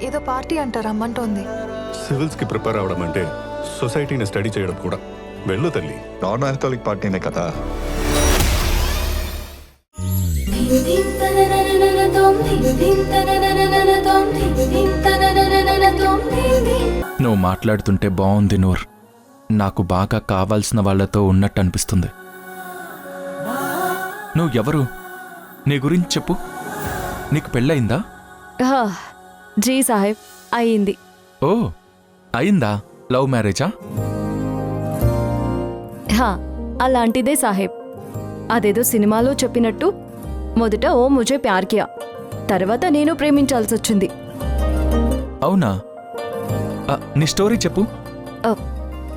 ఏదో పార్టీ అంటారు రమ్మంటోంది. సివిల్స్కి ప్రిపేర్ అవడం అంటే సొసైటీని స్టడీ చేయడం కూడా. వెళ్ళు తల్లి. నాన్ ఆల్కహాలిక్ పార్టీనే కదా. నువ్వు మాట్లాడుతుంటే బాగుంది నూర్. నాకు బాగా కావాల్సిన వాళ్లతో ఉన్నట్టు అనిపిస్తుంది. నువ్వు ఎవరు? నీ గురించి చెప్పు. నీకు పెళ్ళయిందా? జీ సాహెబ్, అయింది. ఓ, అయిందా? లవ్ మ్యారేజా? అలాంటిదే సాహెబ్. అదేదో సినిమాలో చెప్పినట్టు మొదట ఓ ముజే ప్యార్ కియా, తర్వాత నేను ప్రేమించాల్సొచ్చింది. అవునా? నీ స్టోరీ చెప్పు.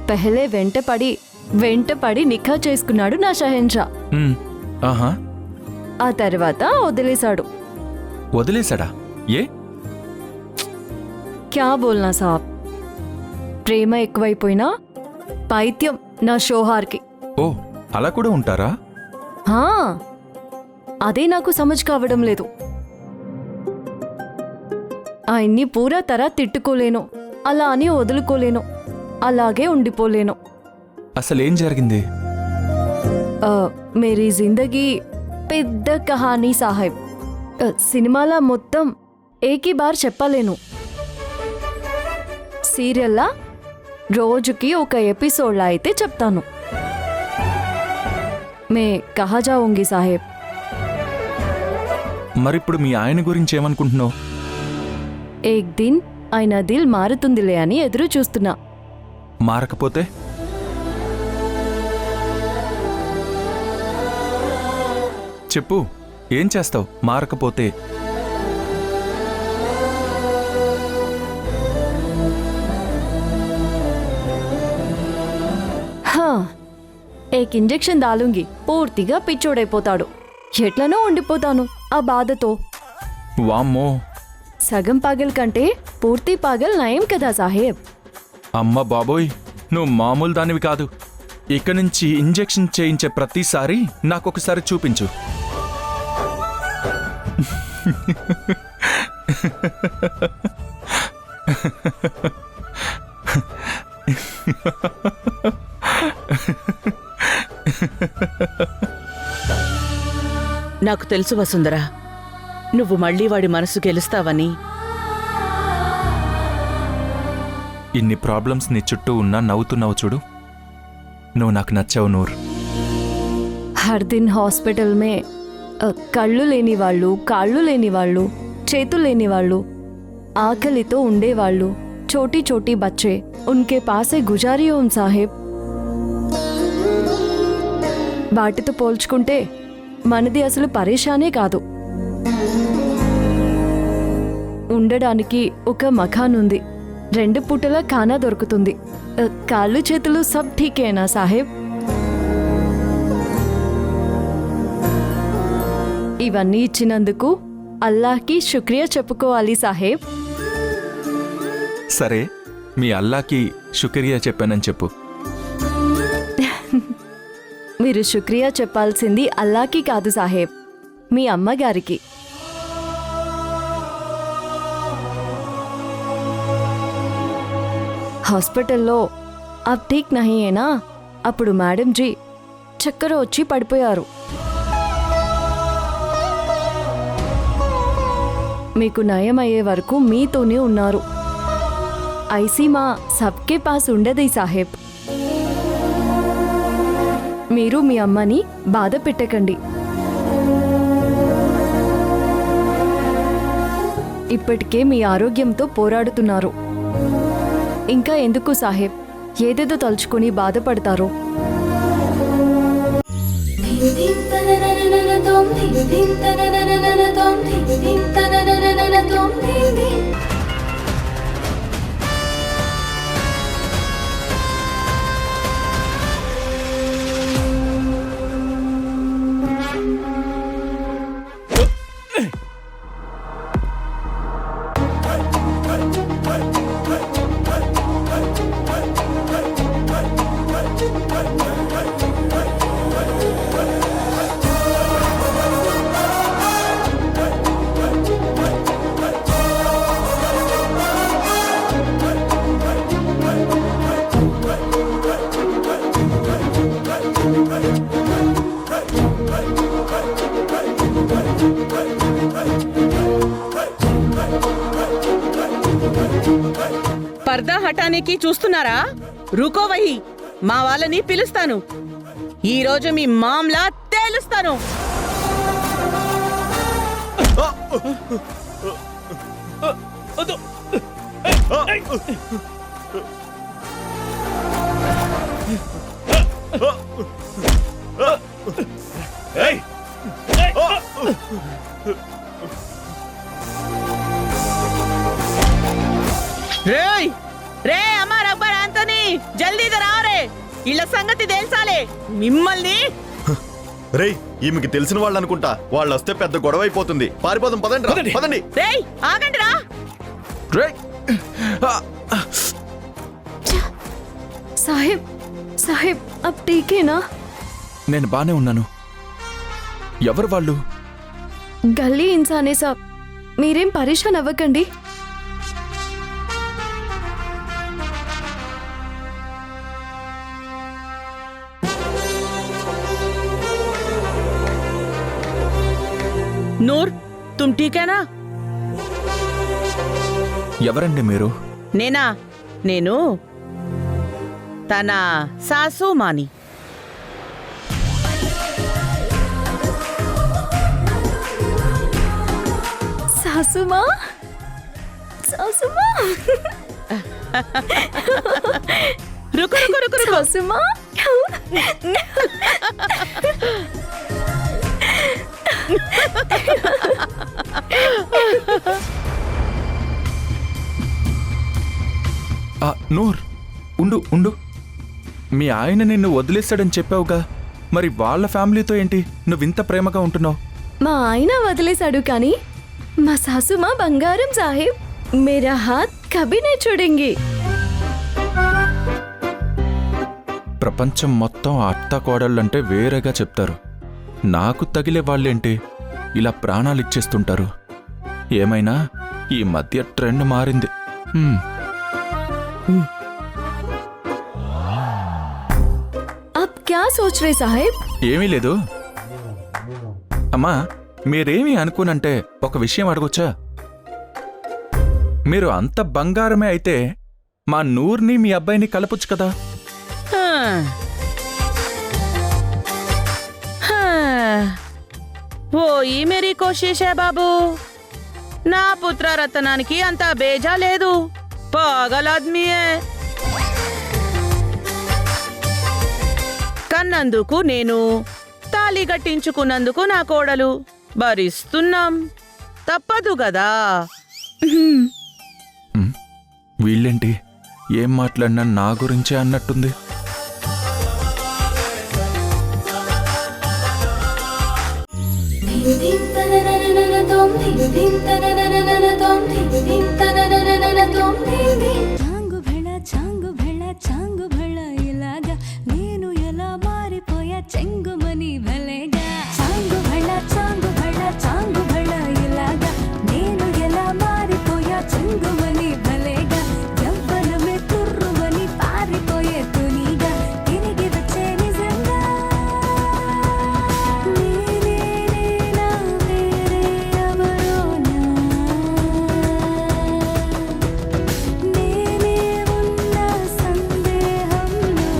పెహలే వెంటపడి నిఖా చేసుకున్నాడు నా షహెన్షా. ఆహా. ఆ తర్వాత వదిలేశాడు. వదిలేశాడా? ఏ? క్యా బోల్నా సాబ్, ప్రేమ ఎక్కువైపోయినా పైత్యం నా షోహార్కి. ఓ, అలా కూడా ఉంటారా? అదే నాకు సమజ్ కావడం లేదు. ఆయన్ని పూరా తరా తిట్టుకోలేను, అలా అని వదులుకోలేను, అలాగే ఉండిపోలేను. అసలేం జరిగింది? మేరీ జిందగీ పెద్ద కహానీ సాహెబ్. సినిమాలా మొత్తం ఏకీ బార్ చెప్పలేను. సీరియల్లా రోజుకి ఒక ఎపిసోడ్లా అయితే చెప్తాను. మే కహా జాऊंगी సాహెబ్. మరిప్పుడు మీ ఆయన గురించి ఏమనుకుంటున్నావు? ఏక్ దిన్ ఆయన దిల్ మారుతుందిలే అని ఎదురు చూస్తున్నా. మారకపోతే? చెప్పు, ఏం చేస్తావు మారకపోతే? ఏక్ ఇంజెక్షన్ దాలుంగి పూర్తిగా పిచ్చోడైపోతాడు. ఎట్లనో ఉండిపోతాను ఆ బాధతో. వామ్మో, సగం పాగల్ కంటే పూర్తి పాగల్ నయం కదా సాహెబ్. అమ్మ బాబోయ్, నువ్వు మామూలు దానివి కాదు. ఇక నుంచి ఇంజెక్షన్ చేయించే ప్రతిసారి నాకొకసారి చూపించు. నాకు తెలుసు వసుంధర, నువ్వు మళ్ళీ వాడి మనసు గెలుస్తావని. ఇన్ని ప్రాబ్లమ్స్ నీ చుట్టూ ఉన్నా నవ్వుతున్నావు చూడు. నువ్వు నాకు నచ్చావు నూర్. హర్ దిన్ హాస్పిటల్ మే కళ్ళు లేని వాళ్ళు, కాళ్ళు లేని వాళ్ళు, చేతులు లేని వాళ్ళు, ఆకలితో ఉండేవాళ్ళు, చోటీ చోటీ బచ్చే ఉన్కే పాసే గుజారీ హూం సాహెబ్. వాటితో పోల్చుకుంటే మనది అసలు పరేషానే కాదు. ఉండడానికి ఒక మకాన్ ఉంది, 2 పూటల ఖానా దొరుకుతుంది, కాళ్ళు చేతులు సబ్ ఠీకేనా సాహెబ్? ఇవన్నీ ఇచ్చినందుకు అల్లాహ్కి శుక్రియా చెప్పుకోవాలి సాహెబ్. సరే, మీ అల్లాకి శుక్రియా చెప్పానని చెప్పు. మీరు శుక్రియా చెప్పాల్సింది అల్లాకి కాదు సాహెబ్, మీ అమ్మగారికి. హాస్పిటల్లో అబ్ ఠీక్ నహీ ఏనా, అప్పుడు మేడం జీ చక్కర వచ్చి పడిపోయారు. మీకు నయం అయ్యే వరకు మీతోనే ఉన్నారు. ఐసీ మా సబ్కే పాస్ ఉండదు సాహెబ్. మీరు మీ అమ్మని బాధ పెట్టకండి. ఇప్పటికే మీ ఆరోగ్యంతో పోరాడుతున్నారు. ఇంకా ఎందుకు సాహెబ్ ఏదేదో తలుచుకుని బాధపడతారు? పర్దా హటానికి చూస్తున్నారా? రుకో వహి, మా వాళ్ళని పిలుస్తాను. ఈ రోజు మీ మామ్లా తేలుస్తాను. రేయ్ రే అమ్మార్ అక్బర్ ఆంటనీ, జల్దీ రా రే, ఇళ్ళ సంగతి తెలుసాలే మిమ్మల్ని. రేయ్, ఈమెకి తెలిసిన వాళ్ళు అనుకుంటా. వాళ్ళు వస్తే పెద్ద గొడవ అయిపోతుంది. పారిపోదాం, పదండి రా, పదండి. రేయ్ ఆగండి రా. రేయ్! సాహెబ్ సాహెబ్ అబ్ ఠీకేనా? నేను బానే ఉన్నాను. ఎవరు వాళ్ళు? గల్లీ ఇన్సానే సాబ్, మీరేం పరేషాన్ అవ్వకండి. నూర్, తుమ్ ఠీకేనా? ఎవరండి మీరు? నేను తన సాసు మాని. సాసుమా సాసుమా రుకు రుకు రుకు రుకు. సాసుమా నూర్, ఉండు ఉండు. మీ ఆయన నిన్ను వదిలేశాడని చెప్పావుగా, మరి వాళ్ళ ఫ్యామిలీతో ఏంటి నువ్వింత ప్రేమగా ఉంటున్నావు? మా ఆయన వదిలేశాడు కానీ మా సాసుమా బంగారం సాహెబ్, మేరా హాత్ కభీ నే చూడెంగి. ప్రపంచం మొత్తం అత్త కోడళ్ళంటే వేరేగా చెప్తారు. నాకు తగిలే వాళ్ళేంటి ఇలా ప్రాణాలిచ్చేస్తుంటారు? ఏమైనా ఈ మధ్య ట్రెండ్ మారింది. అబ్ క్యా సోచ్ రే సాహెబ్? ఏమీ లేదు. అమ్మా, మీరేమీ అనుకోనంటే ఒక విషయం అడగొచ్చా? మీరు అంత బంగారమే అయితే మా నూర్ని మీ అబ్బాయిని కలపొచ్చు కదా. ఓ ఈ మేరీ కోషిష్ హై బాబు. నా పుత్ర రతనానికి అంత బేజా లేదు. పాగల్ ఆద్మీ హై. కన్నందుకు నేను, తాళి కట్టించుకున్నందుకు నా కోడలు. భరిస్తున్నాం, తప్పదు గదా. వీళ్ళేంటి ఏం మాట్లాడినా నా గురించే అన్నట్టుంది. చాంగు భళ చాంగు భళ ఇలాగా నేను ఎలా మారిపోయా చెంగుమని భలేగా. చాంగు భళ చాంగు భళ ఇలాగా నేను ఎలా మారిపోయా చెంగుమని భలేగా. యవ్వనమే తుర్రుమని పారిపోయే తునిగా తిరిగి వచ్చే నిజంగా. నేనేనా వేరే ఎవరోనా? నేనే ఉన్న సందేహంలోనా?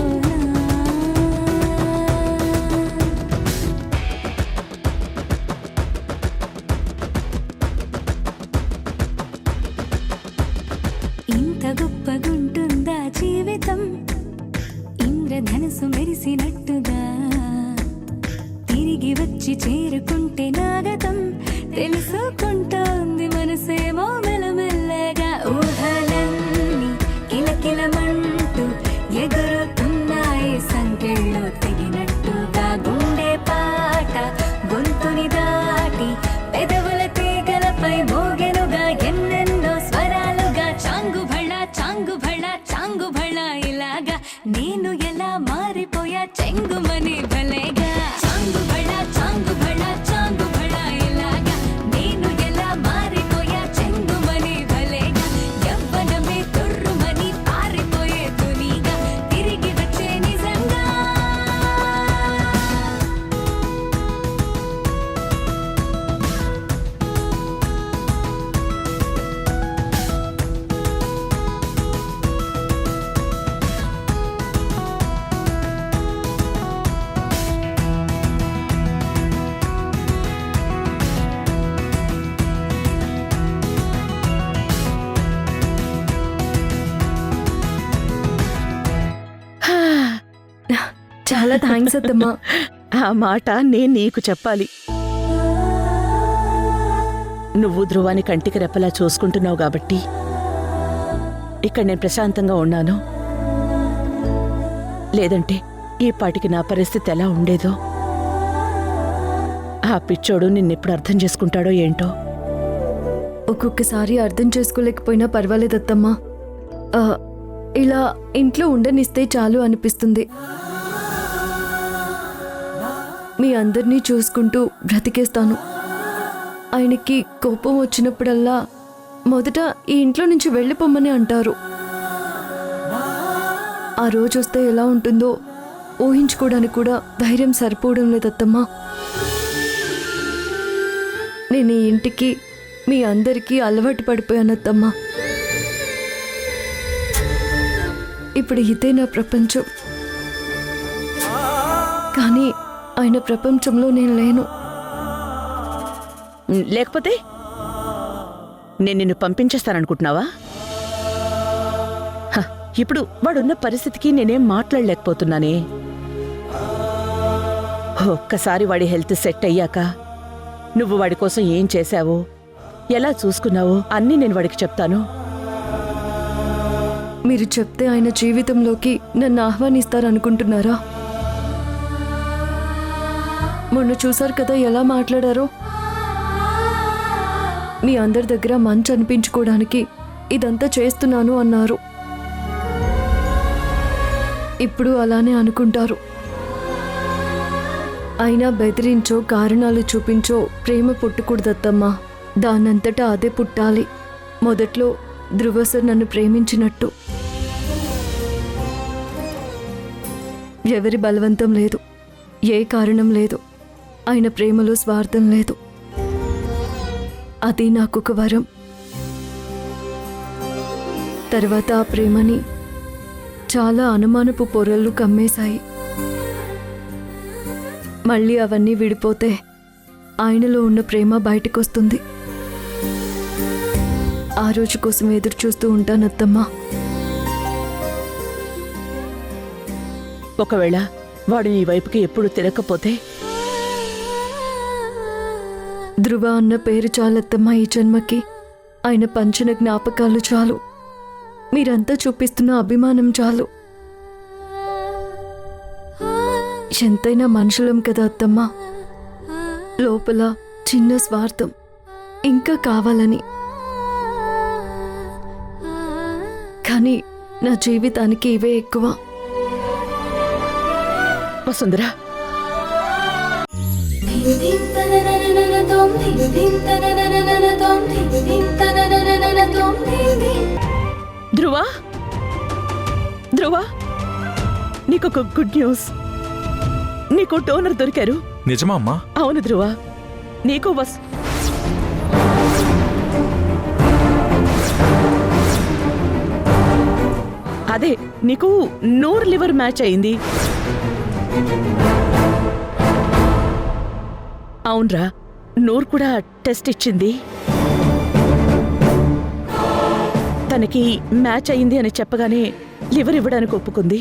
ఇంత గొప్పగుంటుందా జీవితం, ఇంద్రధనుసు మెరిసినట్టుగా. తిరిగి వచ్చి చేరుకుంటే నాగతం, తెలుసుకుంటోంది మనసేమో మెల్లమెల్లగా. ఊహలన్నీ కిలకిలమంటూ ఎగురుతున్నాయి సంకెళ్ళు తెగినట్టుగా. గుండె పాట గొంతుని దాటి పెదవుల తీగలపై మోగెనుగా ఎన్నెన్నో స్వరాలుగా. చాంగు భళ ఇలాగా నేను ఎలా మారిపోయా చెంగుమని భలేగా. చాంగు భళ ఇలాగా నేను ఎలా చాలా థ్యాంక్స్ అత్తమ్మా. ఆ మాట నేను నీకు చెప్పాలి. నువ్వు ధ్రువాని కంటికి రెప్పలా చూసుకుంటున్నావు కాబట్టి ఇక్కడ నేను ప్రశాంతంగా ఉన్నాను. లేదంటే ఈ పాటికి నా పరిస్థితి ఎలా ఉండేదో. ఆ పిచ్చోడు నిన్నెప్పుడు అర్థం చేసుకుంటాడో ఏంటో. ఒక్కొక్కసారి అర్థం చేసుకోలేకపోయినా పర్వాలేదత్తమ్మా. ఇలా ఇంట్లో ఉండనిస్తే చాలు అనిపిస్తుంది. మీ అందరినీ చూసుకుంటూ బ్రతికేస్తాను. ఆయనకి కోపం వచ్చినప్పుడల్లా మొదట ఈ ఇంట్లో నుంచి వెళ్ళిపోమ్మని అంటారు. ఆ రోజు వస్తే ఎలా ఉంటుందో ఊహించుకోవడానికి కూడా ధైర్యం సరిపోవడం లేదత్తమ్మా. నేను ఈ ఇంటికి మీ అందరికీ అలవాటు పడిపోయానత్తమ్మా. ఇప్పుడు ఇదే నా ప్రపంచం. కానీ ఆయన ప్రపంచంలో నేను లేను. లేకపోతే నేను నిన్ను పంపించేస్తాననుకుంటున్నావా? ఇప్పుడు వాడున్న పరిస్థితికి నేనేం మాట్లాడలేకపోతున్నానే. ఒక్కసారి వాడి హెల్త్ సెట్ అయ్యాక నువ్వు వాడి కోసం ఏం చేశావో, ఎలా చూసుకున్నావో అన్నీ నేను వాడికి చెప్తాను. మీరు చెప్తే ఆయన జీవితంలోకి నన్ను ఆహ్వానిస్తారనుకుంటున్నారా? మొన్న చూశారు కదా ఎలా మాట్లాడారో. మీ అందరి దగ్గర మంచి అనిపించుకోవడానికి ఇదంతా చేస్తున్నాను అన్నారు. ఇప్పుడు అలానే అనుకుంటారు. అయినా బెదిరించో కారణాలు చూపించో ప్రేమ పుట్టకూడదత్తమ్మా. దానంతటా అదే పుట్టాలి. మొదట్లో ధ్రువ సార్ నన్ను ప్రేమించినట్టు. ఎవరి బలవంతం లేదు, ఏ కారణం లేదు. ఆయన ప్రేమలో స్వార్థం లేదు. అది నాకొక వరం. తర్వాత ఆ ప్రేమని చాలా అనుమానపు పొరలు కమ్మేశాయి. మళ్ళీ అవన్నీ విడిపోతే ఆయనలో ఉన్న ప్రేమ బయటకొస్తుంది. ఆ రోజు కోసం ఎదురు చూస్తూ ఉంటానత్తమ్మా. ఒకవేళ వాడు నీ వైపుకి ఎప్పుడు తిరగకపోతే? ధ్రువ అన్న పేరు చాలత్తమ్మా ఈ జన్మకి. ఆయన పంచిన జ్ఞాపకాలు చాలు. మీరంతా చూపిస్తున్న అభిమానం చాలు. ఎంతైనా మనుషులం కదా అత్తమ్మా. లోపల చిన్న స్వార్థం ఇంకా కావాలని. కానీ నా జీవితానికి ఇవే ఎక్కువ. వసుంధరా, ధ్రువా, ధ్రువా, నీకొక గుడ్ న్యూస్. నీకు డోనర్ దొరికారు. నిజమా అమ్మా? అవును ధ్రువ, నీకు అదే నీకు నూర్ లివర్ మ్యాచ్ అయింది. అవునరా, నూర్ కూడా టెస్ట్ ఇచ్చింది. తనకి మ్యాచ్ అయింది అని చెప్పగానే లివర్ ఇవ్వడానికి ఒప్పుకుంది.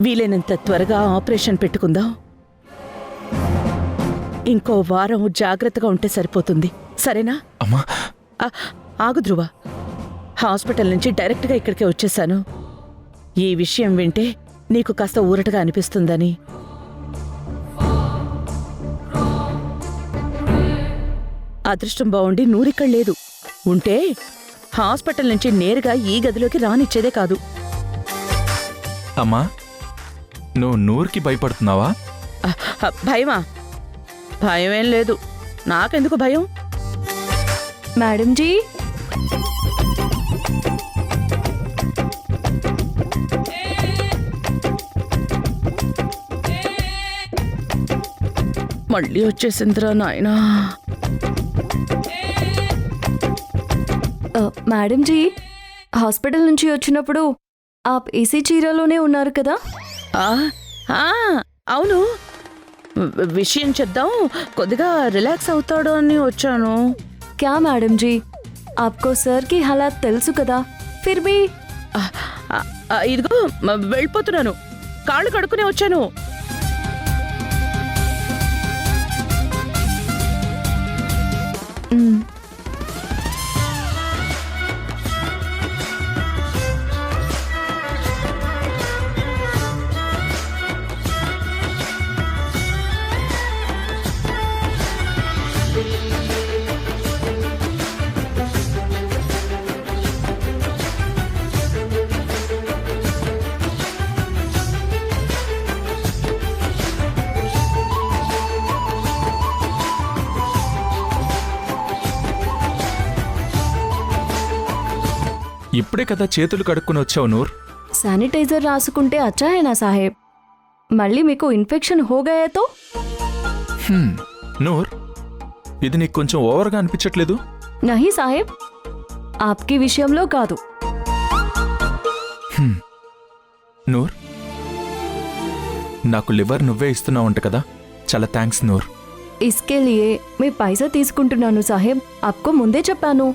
వీలైనంత త్వరగా ఆపరేషన్ పెట్టుకుందాం. ఇంకో వారం జాగ్రత్తగా ఉంటే సరిపోతుంది. సరేనా? అమ్మా, ఆగు ధ్రువ, హాస్పిటల్ నుంచి డైరెక్ట్గా ఇక్కడికే వచ్చేసాను. ఈ విషయం వింటే నీకు కాస్త ఊరటగా అనిపిస్తుందని. అదృష్టం బాగుండి నూరిక్కడ లేదు. ఉంటే హాస్పిటల్ నుంచి నేరుగా ఈ గదిలోకి రానిచ్చేదే కాదు. అమ్మా, నువ్వు నూర్కి భయపడుతున్నావా? భయమా? భయమేం లేదు. నాకెందుకు భయం? మేడం జీ, మళ్ళీ వచ్చేసిందిరా నాయనా. మేడం జీ, హాస్పిటల్ నుంచి వచ్చినప్పుడు ఆప్ ఏసీ చీరలోనే ఉన్నారు కదా? అవును. విషయం చెప్దాం, కొద్దిగా రిలాక్స్ అవుతాడు అని వచ్చాను. క్యా మేడం జీ, ఆప్కో సార్ కి హలాత్ తెలుసు కదా. ఫిర్ భీ ఇదిగో వెళ్ళిపోతున్నాను. కాళ్ళు కడుక్కునే వచ్చాను. ఇప్పుడే కదా చేతులు కడుక్కుని వచ్చావు నూర్. శానిటైజర్ రాసుకుంటే అచ్చా హై నా సాహెబ్. మళ్ళీ మీకు ఇన్ఫెక్షన్ హో గయా తో? నూర్, ఇది నీకు కొంచెం ఓవర్గా అనిపించట్లేదు? నహీ సాహెబ్, ఆప్కి విషయంలో కాదు. నూర్, నాకు లివర్ నువ్వే ఇస్తున్నావంట కదా, చాలా థ్యాంక్స్ నూర్. ఇస్కే లియే మీ పైసా తీసుకుంటున్నాను సాహెబ్, ఆప్కో ముందే చెప్పాను.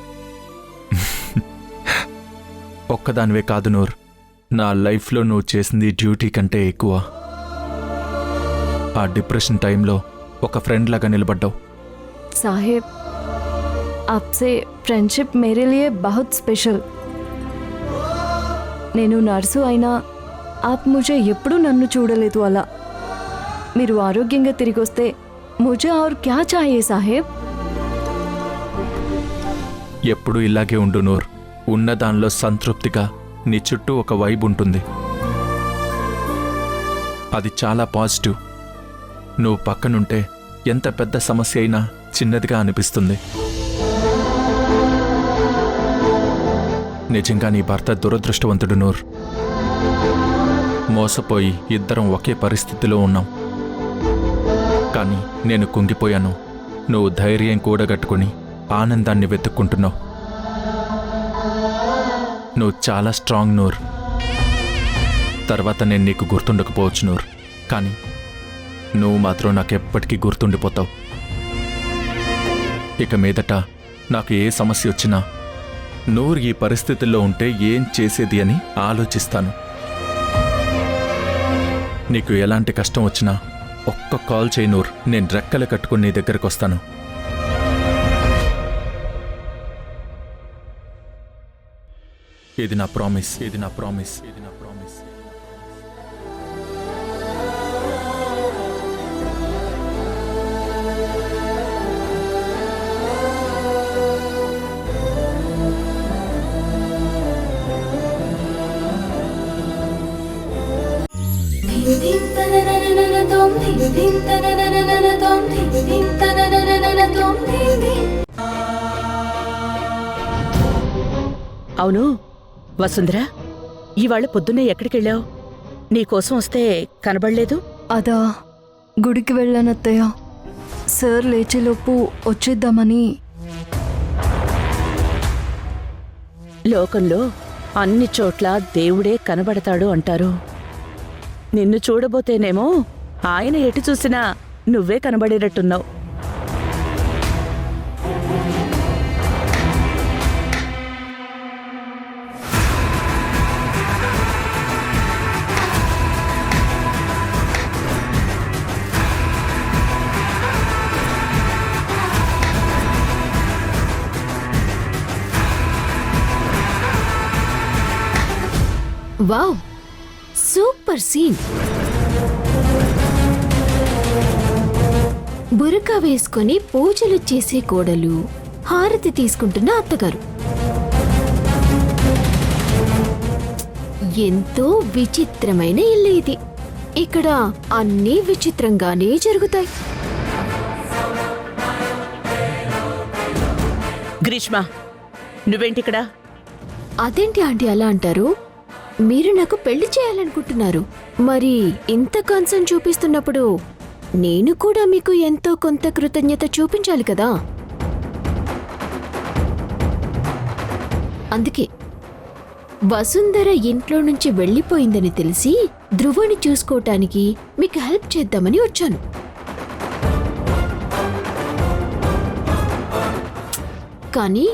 ఒక్కదానివే కాదు నూర్, నా లైఫ్లో నువ్వు చేసింది డ్యూటీ కంటే ఎక్కువ. ఆ డిప్రెషన్ టైంలో ఒక ఫ్రెండ్ లాగా నిలబడ్డావు. సాహెబ్, ఆప్సే ఫ్రెండ్షిప్ మేరే లియే బహుత్ స్పెషల్. నేను నర్సు అయినా ఆప్ ముజే ఎప్పుడూ నన్ను చూడలేదు అలా. మీరు ఆరోగ్యంగా తిరిగొస్తే ముజే ఔర్ క్యా చాహియే సాహెబ్. ఎప్పుడూ ఇలాగే ఉండు నూర్. ఉన్న దానిలో సంతృప్తిగా నీ చుట్టూ ఒక వైబ్ ఉంటుంది. అది చాలా పాజిటివ్. నువ్వు పక్కనుంటే ఎంత పెద్ద సమస్య అయినా చిన్నదిగా అనిపిస్తుంది. నిజంగా నీ భర్త దురదృష్టవంతుడు నూర్. మోసపోయి ఇద్దరం ఒకే పరిస్థితిలో ఉన్నాం. కానీ నేను కుంగిపోయాను. నువ్వు ధైర్యం కూడగట్టుకుని ఆనందాన్ని వెతుక్కుంటున్నావు. నువ్వు చాలా స్ట్రాంగ్ నూర్. తర్వాత నేను నీకు గుర్తుండకపోవచ్చు నూర్, కానీ నువ్వు మాత్రం నాకెప్పటికీ గుర్తుండిపోతావు. ఇక మీదట నాకు ఏ సమస్య వచ్చినా నూర్ ఈ పరిస్థితుల్లో ఉంటే ఏం చేసేది అని ఆలోచిస్తాను. నీకు ఎలాంటి కష్టం వచ్చినా ఒక్క కాల్ చేయి నూర్, నేను రెక్కలు కట్టుకుని నీ దగ్గరకు వస్తాను. ఇది నా ప్రామిస్, ఇది నా ప్రామిస్, ఇది నా ప్రామిస్. అవును వసుంధర, ఇవాళ పొద్దున్నే ఎక్కడికెళ్ళావు? నీకోసం వస్తే కనబడలేదు. అదా, గుడికి వెళ్ళానత్తయ్య. సార్ లేచేలోపు వచ్చేద్దామని. లోకంలో అన్ని చోట్ల దేవుడే కనబడతాడు అంటారు. నిన్ను చూడబోతేనేమో ఆయన ఎటు చూసినా నువ్వే కనబడేటట్టున్నావు. Wow, super scene. బురకా వేసుకొని పూజలు చేసే కోడలు, హారతి తీసుకుంటున్న అత్తగారు. ఎంతో విచిత్రమైన ఇల్లు ఇది. ఇక్కడ అన్నీ విచిత్రంగానే జరుగుతాయి. గ్రీష్మ, నువ్వేంటిక్కడ? అదేంటి ఆంటీ అలా అంటారు? మీరు నాకు పెళ్లి చేయాలనుకుంటున్నారు. మరి ఇంత కన్సర్న్ చూపిస్తున్నప్పుడు నేను కూడా మీకు ఎంతో కొంత కృతజ్ఞత చూపించాలి కదా. అందుకే వసుంధర ఇంట్లో నుంచి వెళ్ళిపోయిందని తెలిసి ధ్రువని చూసుకోవటానికి మీకు హెల్ప్ చేద్దామని వచ్చాను. కానీ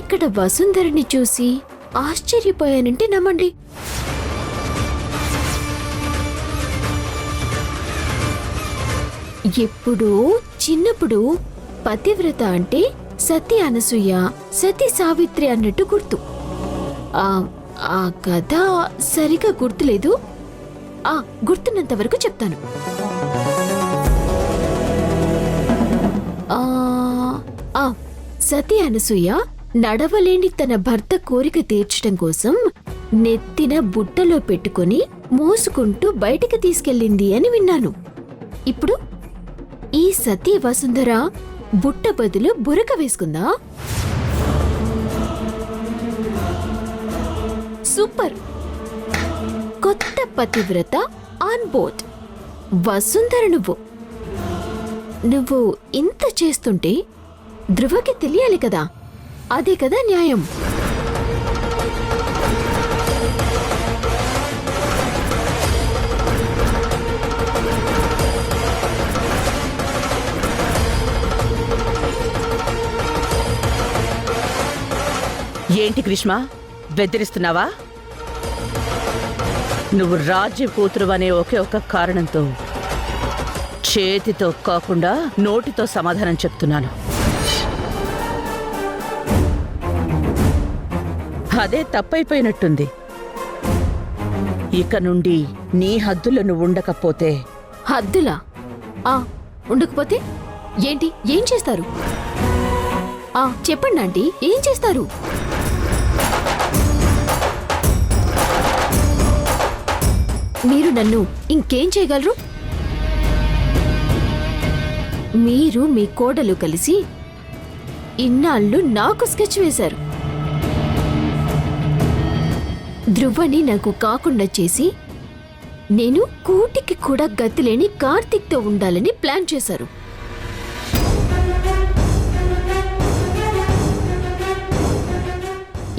ఇక్కడ వసుంధరని చూసి ఆశ్చర్యపోయానంటే నమ్మండి. ఎప్పుడూ చిన్నప్పుడు పతివ్రత అంటే సతీ అనసూయ, సతీ సావిత్రి అన్నట్టు గుర్తు. ఆ కథ సరిగా గుర్తులేదు. గుర్తున్నంత వరకు చెప్తాను. సతీ అనసూయ నడవలేని తన భర్త కోరిక తీర్చడం కోసం నెత్తిన బుట్టలో పెట్టుకుని మోసుకుంటూ బయటికి తీసుకెళ్ళింది అని విన్నాను. ఇప్పుడు ఈ సతీ వసుంధర బుట్ట బదులు బురక వేసుకుందా? సూపర్! కొత్త పతివ్రత ఆన్ బోర్డ్. వసుంధర నువ్వు ఇంత చేస్తుంటే ధ్రువకి తెలియాలి కదా. అదే కదా న్యాయం. ఏంటి గ్రీష్మ, బెదిరిస్తున్నావా? నువ్వు రాజీవ్ కూతురు అనే ఒకే ఒక కారణంతో చేతితో కాకుండా నోటితో సమాధానం చెప్తున్నాను. అదే తప్పైపోయినట్టుంది. ఇక నుండి నీ హద్దులో నువ్వు ఉండకపోతే. హద్దులా? ఉండకపోతే ఏంటి? ఏం చేస్తారు? చెప్పండి ఆంటీ, ఏం చేస్తారు? మీరు నన్ను ఇంకేం చేయగలరు? మీరు మీ కోడలు కలిసి ఇన్నాళ్ళు నాకు స్కెచ్ వేశారు. ధ్రువని నాకు కాకుండా చేసి నేను కూటికి కూడా గతిలేని కార్తీక్తో ఉండాలని ప్లాన్ చేశారు.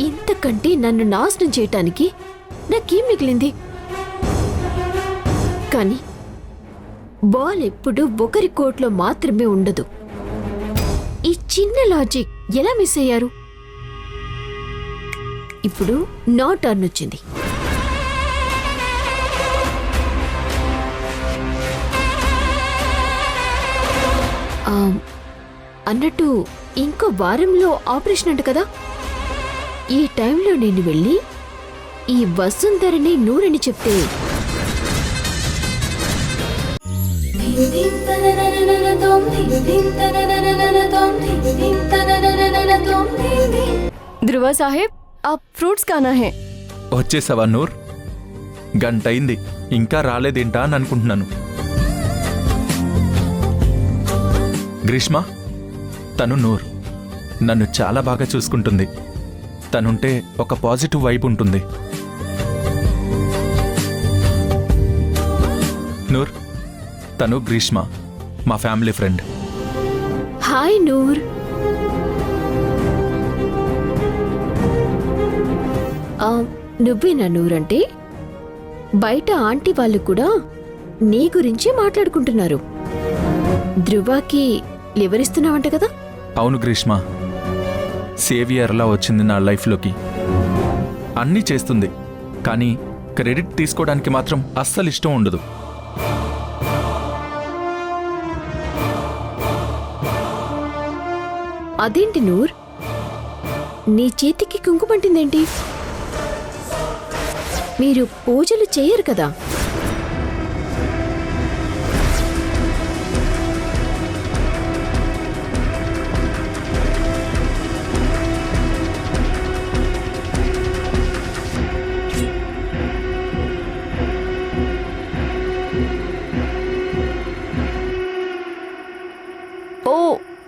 ఇంతకంటే నన్ను నాశనం చేయటానికి నాకేం మిగిలింది? కానీ బాల్ ఎప్పుడు ఒకరి కోర్టులో మాత్రమే ఉండదు. ఈ చిన్న లాజిక్ ఎలా మిస్ అయ్యారు? ఇప్పుడు నా టర్న్ వచ్చింది. అన్నట్టు ఇంకో వారంలో ఆపరేషన్ అంట కదా. ఈ టైంలో నేను వెళ్ళి ఈ వసుంధరని నూరని చెప్తే ध्रुव साहेब आप फ्रूट्स खाना है. వచ్చేసావా నూర్? గంటయింది, ఇంకా రాలేదేంటా అని అనుకుంటున్నాను. గ్రీష్మ, తను నూర్. నన్ను చాలా బాగా చూసుకుంటుంది. తనుంటే ఒక పాజిటివ్ వైబ్ ఉంటుంది. నూర్, తను గ్రీష్మ, మా ఫ్యామిలీ ఫ్రెండ్. హాయ్ నూర్. నువ్వేనా నూర్ అంటే? బయట ఆంటీ వాళ్ళు కూడా నీ గురించి మాట్లాడుకుంటున్నారు. ధ్రువకి లివర్ ఇస్తున్నావంట కదా? అవును గ్రీష్మ, సేవియర్లా వచ్చింది నా లైఫ్లోకి. అన్నీ చేస్తుంది, కానీ క్రెడిట్ తీసుకోవడానికి మాత్రం అస్సలు ఇష్టం ఉండదు. అదేంటి నూర్, నీ చేతికి కుంకుమంటిందేంటి? మీరు పూజలు చేయరు కదా?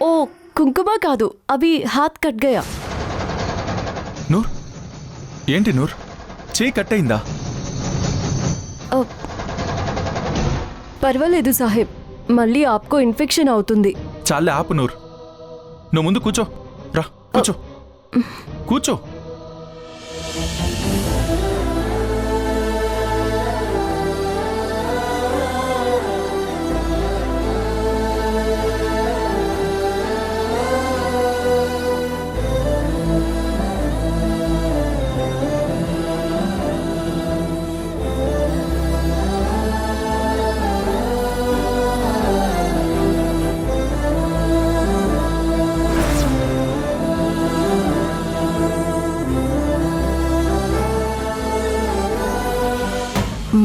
ఓ కుంకుమ కాదు, అవి హాత్ కట్ గయా. నూర్, ఏంటి నూర్, చేయి కట్టయిందా? పర్వాలేదు సాహెబ్, మళ్ళీ ఆప్కో ఇన్ఫెక్షన్ అవుతుంది. చాలే ఆపు నూర్. నువ్వు ముందు కూర్చో. రా కూర్చో, కూర్చో.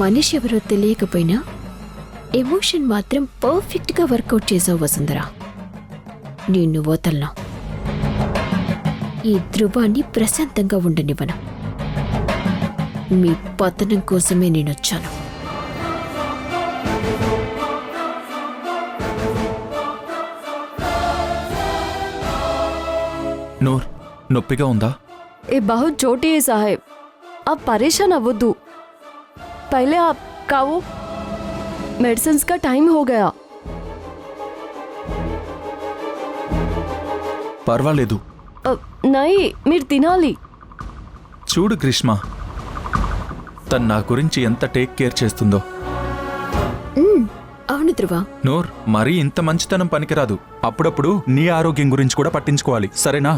మనిషి ఎవరో తెలియకపోయినా ఎమోషన్ మాత్రం పర్ఫెక్ట్గా వర్కౌట్ చేసావు వసుంధర. నిన్ను వదలను. ఈ ధ్రువాన్ని ప్రశాంతంగా ఉండనివ్వను. మీ పతనం కోసమే నేనొచ్చాను. నూర్, నొప్పిగా ఉందా? ये बहुत छोटी है साहेब, आप परेशान अवधू. पहले आप खाओ, मेडिसिन का टाइम हो गया. పర్వాలేదు. नहीं, మీరు తినాలి. చూడు గ్రీష్మ, తను నా గురించి ఎంత టేక్ కేర్ చేస్తుందో. అవును ధ్రువ, నూర్, మరీ ఇంత మంచితనం పనికిరాదు. అప్పుడప్పుడు నీ ఆరోగ్యం గురించి కూడా పట్టించుకోవాలి, సరేనా?